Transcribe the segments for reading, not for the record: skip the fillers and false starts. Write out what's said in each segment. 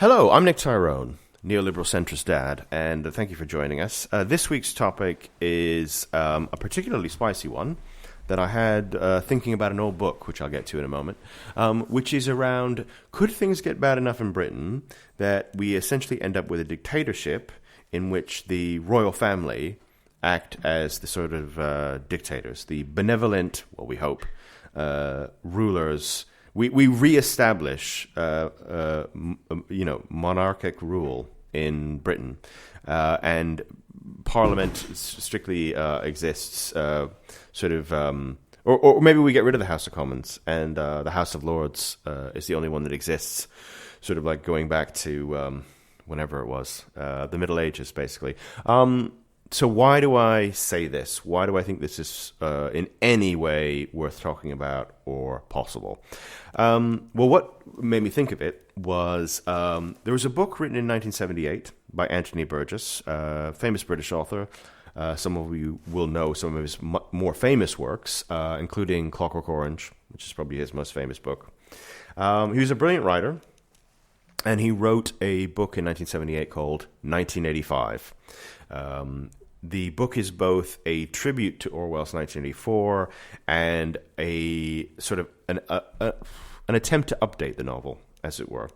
Hello, I'm Nick Tyrone, neoliberal centrist dad, and thank you for joining us. This week's topic is a particularly spicy one that I had thinking about an old book, which I'll get to in a moment, which is around, could things get bad enough in Britain that we essentially end up with a dictatorship in which the royal family act as the sort of dictators, the benevolent, well, we hope, rulers. We reestablish, monarchic rule in Britain, and Parliament strictly exists, or maybe we get rid of the House of Commons, and the House of Lords is the only one that exists, sort of like going back to whenever it was, the Middle Ages, basically. So why do I say this? Why do I think this is in any way worth talking about or possible? Well, what made me think of it was there was a book written in 1978 by Anthony Burgess, famous British author. Some of you will know some of his more famous works, including Clockwork Orange, which is probably his most famous book. He was a brilliant writer, and he wrote a book in 1978 called 1985. The book is both a tribute to Orwell's 1984 and a sort of an attempt to update the novel, as it were.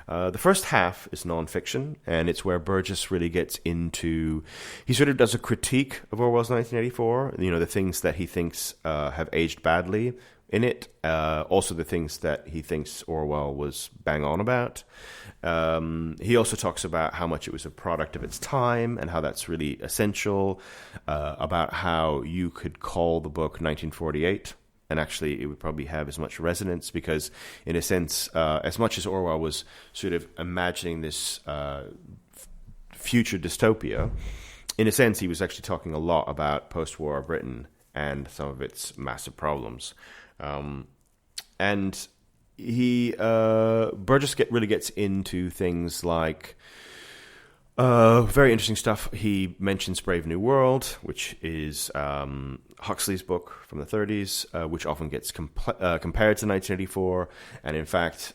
The first half is nonfiction, and it's where Burgess really gets into... He sort of does a critique of Orwell's 1984, the things that he thinks have aged badly in it, also the things that he thinks Orwell was bang on about. He also talks about how much it was a product of its time and how that's really essential, about how you could call the book 1948, and actually it would probably have as much resonance because, in a sense, as much as Orwell was sort of imagining this future dystopia, in a sense he was actually talking a lot about post-war Britain and some of its massive problems. And he Burgess really gets into things like very interesting stuff. He mentions Brave New World, which is Huxley's book from the 30s, which often gets compared to 1984. And in fact,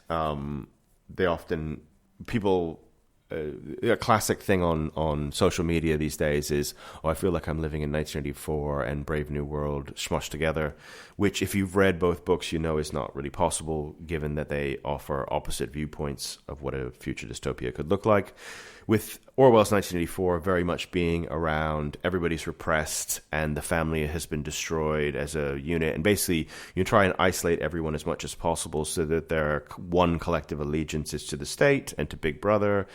a classic thing on social media these days is, I feel like I'm living in 1984 and Brave New World smushed together, which if you've read both books, is not really possible, given that they offer opposite viewpoints of what a future dystopia could look like. With Orwell's 1984 very much being around everybody's repressed and the family has been destroyed as a unit, and basically you try and isolate everyone as much as possible so that their one collective allegiance is to the state and to Big Brother,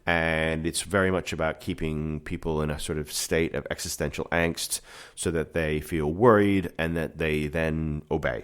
and it's very much about keeping people in a sort of state of existential angst so that they feel worried and that they then obey.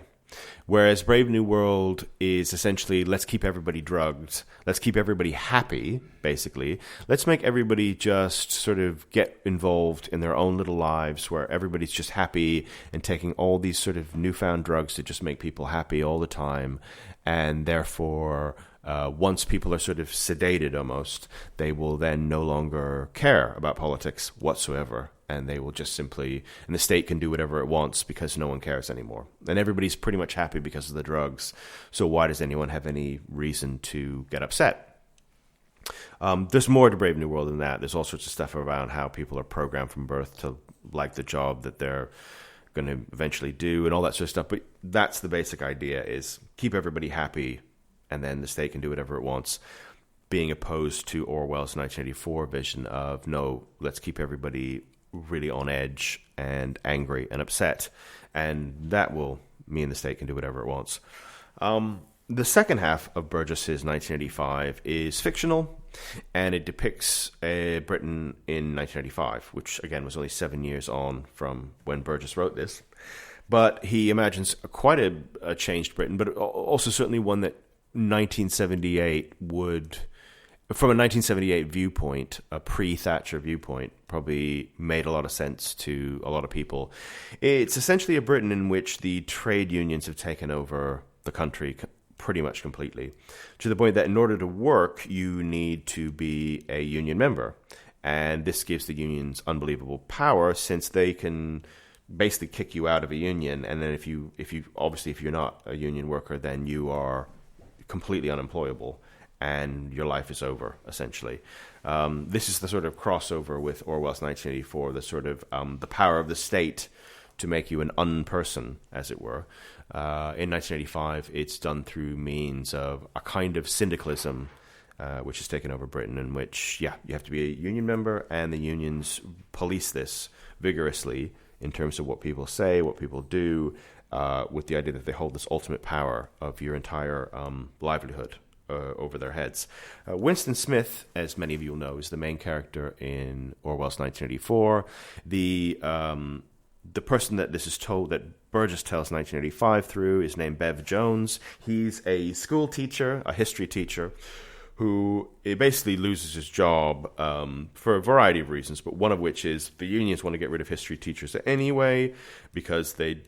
Whereas Brave New World is essentially, let's keep everybody drugged, let's keep everybody happy, basically. Let's make everybody just sort of get involved in their own little lives where everybody's just happy and taking all these sort of newfound drugs to just make people happy all the time. And therefore, once people are sort of sedated almost, they will then no longer care about politics whatsoever. And they will just simply, and the state can do whatever it wants because no one cares anymore. And everybody's pretty much happy because of the drugs. So why does anyone have any reason to get upset? There's more to Brave New World than that. There's all sorts of stuff around how people are programmed from birth to like the job that they're going to eventually do and all that sort of stuff. But that's the basic idea, is keep everybody happy and then the state can do whatever it wants, being opposed to Orwell's 1984 vision of, no, let's keep everybody really on edge and angry and upset, and that will mean the state can do whatever it wants. The second half of Burgess's 1985 is fictional, and it depicts Britain in 1985, which again was only 7 years on from when Burgess wrote this. But he imagines quite a changed Britain, but also certainly one that 1978 would, from a 1978 viewpoint, a pre-Thatcher viewpoint, probably made a lot of sense to a lot of people. It's essentially a Britain in which the trade unions have taken over the country pretty much completely, to the point that in order to work, you need to be a union member. And this gives the unions unbelievable power, since they can basically kick you out of a union. And then if you're not a union worker, then you are completely unemployable. and your life is over, essentially. This is the sort of crossover with Orwell's 1984, the sort of the power of the state to make you an unperson, as it were. In 1985, it's done through means of a kind of syndicalism, which has taken over Britain, in which, you have to be a union member, and the unions police this vigorously in terms of what people say, what people do, with the idea that they hold this ultimate power of your entire livelihood over their heads. Winston Smith, as many of you will know, is the main character in Orwell's 1984. The person that this is told, that Burgess tells 1985 through, is named Bev Jones. He's a school teacher, a history teacher, who basically loses his job for a variety of reasons, but one of which is the unions want to get rid of history teachers anyway because they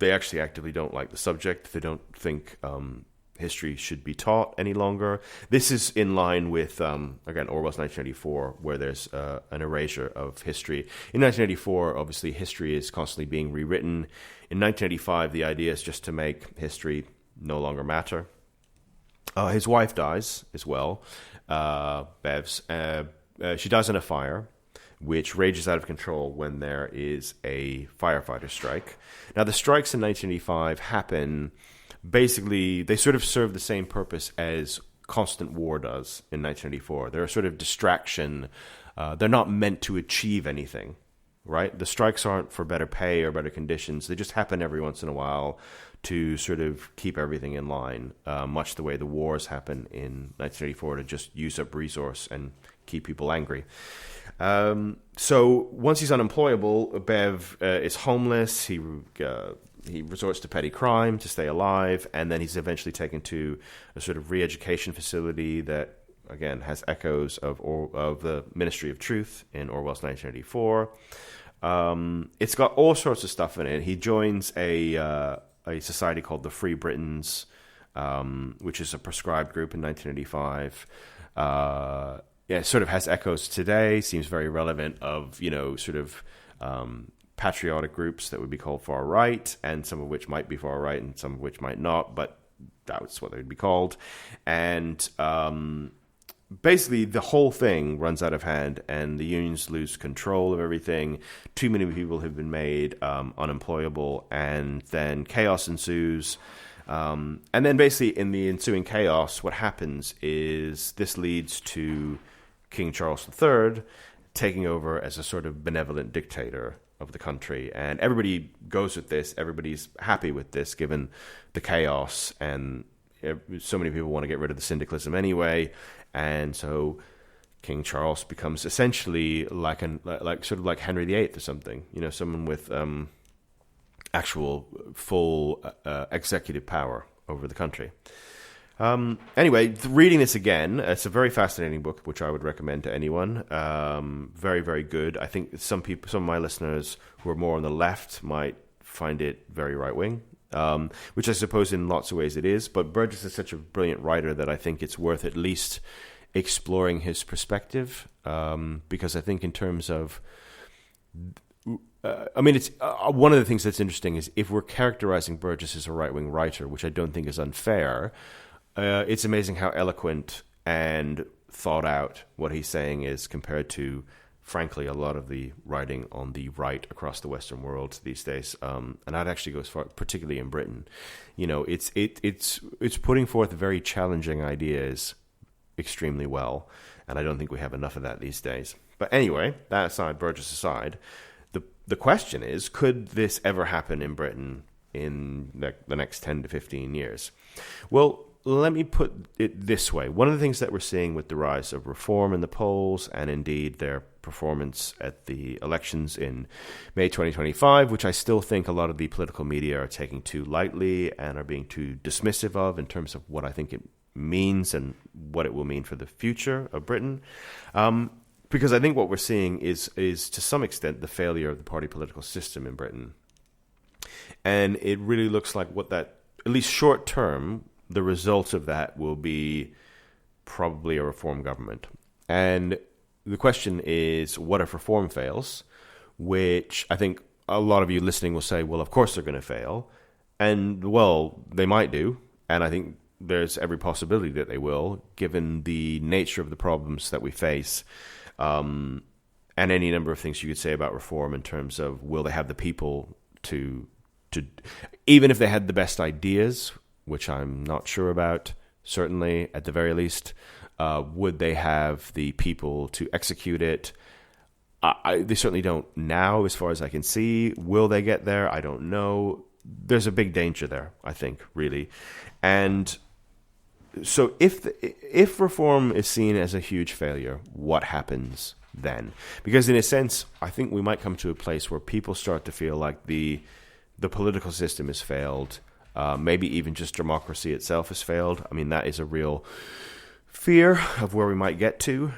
actually actively don't like the subject. They don't think history should be taught any longer. This is in line with, again, Orwell's 1984, where there's an erasure of history. In 1984, obviously, history is constantly being rewritten. In 1985, the idea is just to make history no longer matter. His wife dies as well, Bev's. She dies in a fire, which rages out of control when there is a firefighter strike. Now, the strikes in 1985 happen, basically, they sort of serve the same purpose as constant war does in 1984. They're a sort of distraction. They're not meant to achieve anything, right? The strikes aren't for better pay or better conditions. They just happen every once in a while to sort of keep everything in line, much the way the wars happen in 1984 to just use up resource and keep people angry. So once he's unemployable, Bev is homeless. He resorts to petty crime to stay alive, and then he's eventually taken to a sort of re-education facility that, again, has echoes of the Ministry of Truth in Orwell's 1984. It's got all sorts of stuff in it. He joins a society called the Free Britons, which is a proscribed group in 1985. It sort of has echoes today, seems very relevant of, sort of patriotic groups that would be called far right, and some of which might be far right and some of which might not, but that's what they would be called. And basically the whole thing runs out of hand and the unions lose control of everything. Too many people have been made unemployable, and then chaos ensues. And then basically in the ensuing chaos, what happens is this leads to King Charles III taking over as a sort of benevolent dictator of the country. And everybody goes with this. Everybody's happy with this, given the chaos. And so many people want to get rid of the syndicalism anyway. And so King Charles becomes essentially like Henry VIII or something. Someone with actual full executive power over the country. Anyway, reading this again, it's a very fascinating book, which I would recommend to anyone. Very, very good. I think some of my listeners who are more on the left might find it very right-wing, which I suppose in lots of ways it is. But Burgess is such a brilliant writer that I think it's worth at least exploring his perspective, because I think in terms of... it's one of the things that's interesting is if we're characterizing Burgess as a right-wing writer, which I don't think is unfair, it's amazing how eloquent and thought out what he's saying is compared to, frankly, a lot of the writing on the right across the Western world these days. And I'd actually go as far, particularly in Britain. It's putting forth very challenging ideas extremely well, and I don't think we have enough of that these days. But anyway, that aside, Burgess aside, the question is, could this ever happen in Britain in the next 10 to 15 years? Well, let me put it this way. One of the things that we're seeing with the rise of reform in the polls, and indeed their performance at the elections in May 2025, which I still think a lot of the political media are taking too lightly and are being too dismissive of in terms of what I think it means and what it will mean for the future of Britain. Because I think what we're seeing is to some extent the failure of the party political system in Britain. And it really looks like at least short term, the result of that will be probably a reform government. And the question is, what if reform fails? Which I think a lot of you listening will say, well, of course they're going to fail. And, well, they might do. And I think there's every possibility that they will, given the nature of the problems that we face, and any number of things you could say about reform in terms of will they have the people to even if they had the best ideas, which I'm not sure about, certainly at the very least, would they have the people to execute it? They certainly don't now, as far as I can see. Will they get there? I don't know. There's a big danger there, I think, really. And so if reform is seen as a huge failure, what happens then? Because in a sense, I think we might come to a place where people start to feel like the political system has failed. Maybe even just democracy itself has failed. I mean, that is a real fear of where we might get to.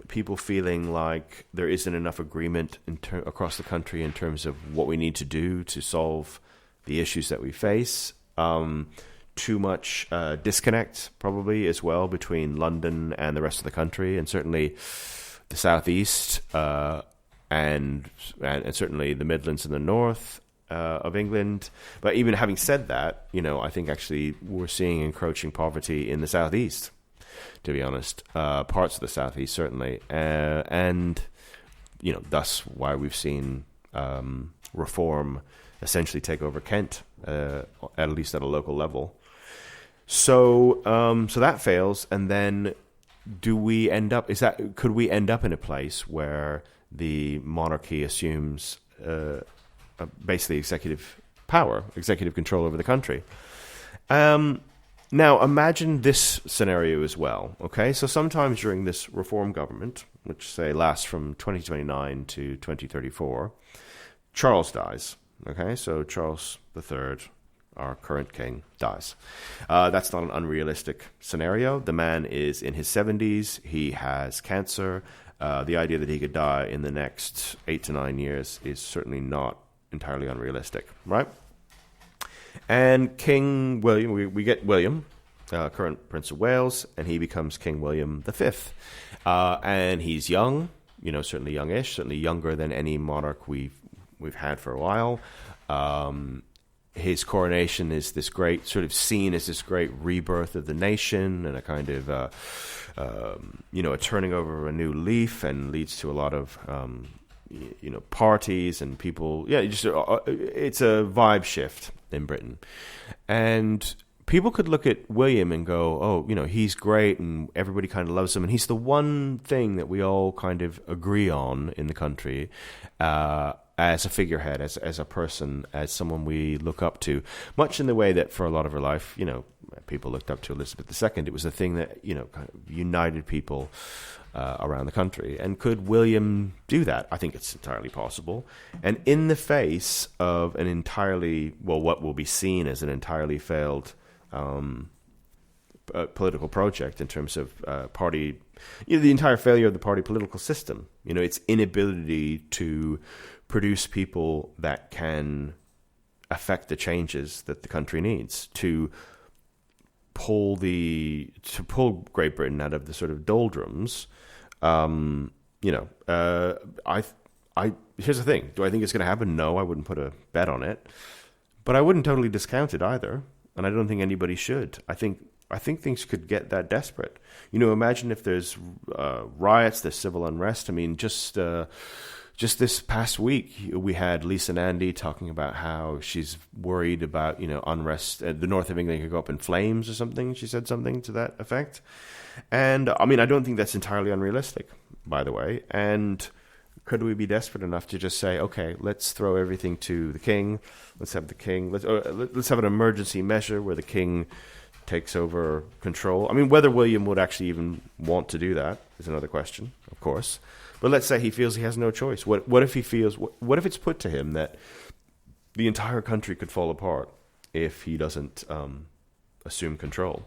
People feeling like there isn't enough agreement across the country in terms of what we need to do to solve the issues that we face. Too much disconnect, probably, as well, between London and the rest of the country, and certainly the southeast, and certainly the Midlands and the north of England. But even having said that, I think actually we're seeing encroaching poverty in the southeast, to be honest, parts of the southeast certainly, and thus why we've seen reform essentially take over Kent, at least at a local level. So that fails, and then could we end up in a place where the monarchy assumes basically executive power, executive control over the country? Now, imagine this scenario as well, okay? So sometimes during this reform government, which, say, lasts from 2029 to 2034, Charles dies, okay? So Charles III, our current king, dies. That's not an unrealistic scenario. The man is in his 70s. He has cancer. The idea that he could die in the next 8 to 9 years is certainly not entirely unrealistic, right? And King William, we get William, current Prince of Wales, and he becomes King William V. And he's young, certainly youngish, certainly younger than any monarch we've had for a while. His coronation is this great, sort of seen as this great rebirth of the nation, and a kind of, a turning over of a new leaf, and leads to a lot of, parties and people. Yeah, it's a vibe shift in Britain. And people could look at William and go, oh, he's great, and everybody kind of loves him, and he's the one thing that we all kind of agree on in the country, as a figurehead, as a person, as someone we look up to, much in the way that for a lot of her life, people looked up to Elizabeth II. It was a thing that, kind of united people around the country. And could William do that? I think it's entirely possible. And in the face of what will be seen as an entirely failed political project in terms of party, the entire failure of the party political system, its inability to produce people that can affect the changes that the country needs, to pull Great Britain out of the sort of doldrums. Here's the thing. Do I think it's going to happen? No, I wouldn't put a bet on it, but I wouldn't totally discount it either. And I don't think anybody should. I think things could get that desperate. Imagine if there's riots, there's civil unrest. I mean, just this past week, we had Lisa Nandy talking about how she's worried about, unrest. The north of England could go up in flames or something. She said something to that effect. And, I mean, I don't think that's entirely unrealistic, by the way. And could we be desperate enough to just say, okay, let's throw everything to the king. Let's have the king. Let's have an emergency measure where the king takes over control. I mean, whether William would actually even want to do that is another question, of course. But let's say he feels he has no choice. What if he feels? What if it's put to him that the entire country could fall apart if he doesn't assume control?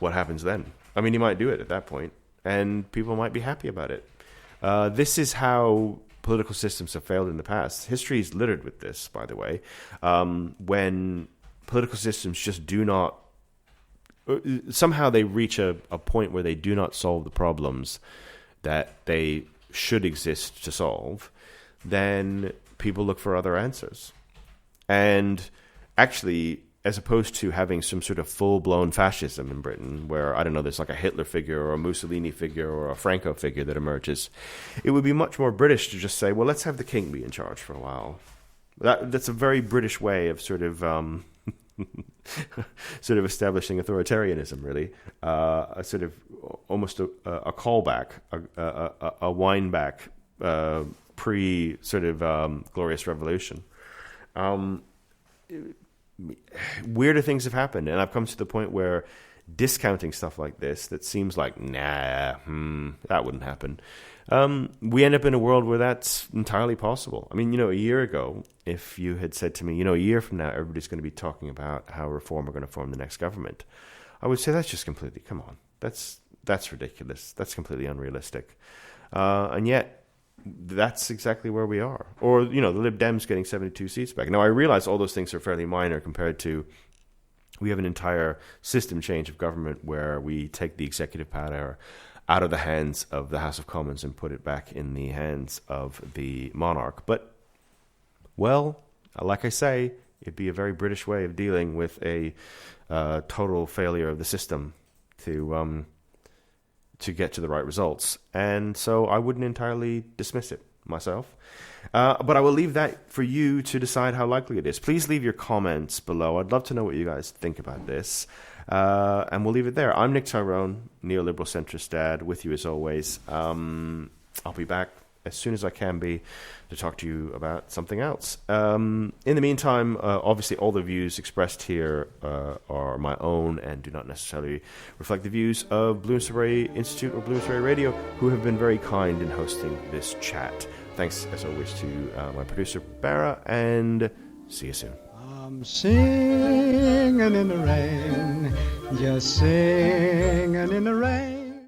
What happens then? I mean, he might do it at that point, and people might be happy about it. This is how political systems have failed in the past. History is littered with this, by the way. When political systems just do not, somehow they reach a point where they do not solve the problems that they should exist to solve, then people look for other answers. And actually, as opposed to having some sort of full-blown fascism in Britain where, I don't know, there's like a Hitler figure or a Mussolini figure or a Franco figure that emerges, it would be much more British to just say, well, let's have the king be in charge for a while. That's a very British way of sort of sort of establishing authoritarianism, really. A sort of almost a callback, a wind back pre sort of Glorious Revolution. Weirder things have happened, and I've come to the point where discounting stuff like this that seems like, that wouldn't happen. We end up in a world where that's entirely possible. I mean, a year ago, if you had said to me, a year from now, everybody's going to be talking about how Reform are going to form the next government, I would say that's just completely, come on, that's ridiculous. That's completely unrealistic. And yet, that's exactly where we are. Or, the Lib Dems getting 72 seats back. Now, I realize all those things are fairly minor compared to, we have an entire system change of government where we take the executive power out of the hands of the House of Commons and put it back in the hands of the monarch. But, well, like I say, it'd be a very British way of dealing with a total failure of the system to get to the right results. And so I wouldn't entirely dismiss it myself. But I will leave that for you to decide how likely it is. Please leave your comments below. I'd love to know what you guys think about this. And we'll leave it there. I'm Nick Tyrone, neoliberal centrist dad, with you as always. I'll be back as soon as I can be to talk to you about something else. In the meantime, obviously all the views expressed here are my own and do not necessarily reflect the views of Bloomsbury Institute or Bloomsbury Radio, who have been very kind in hosting this chat. Thanks, as always, to my producer, Barra, and see you soon. I'm singing in the rain, just singing in the rain.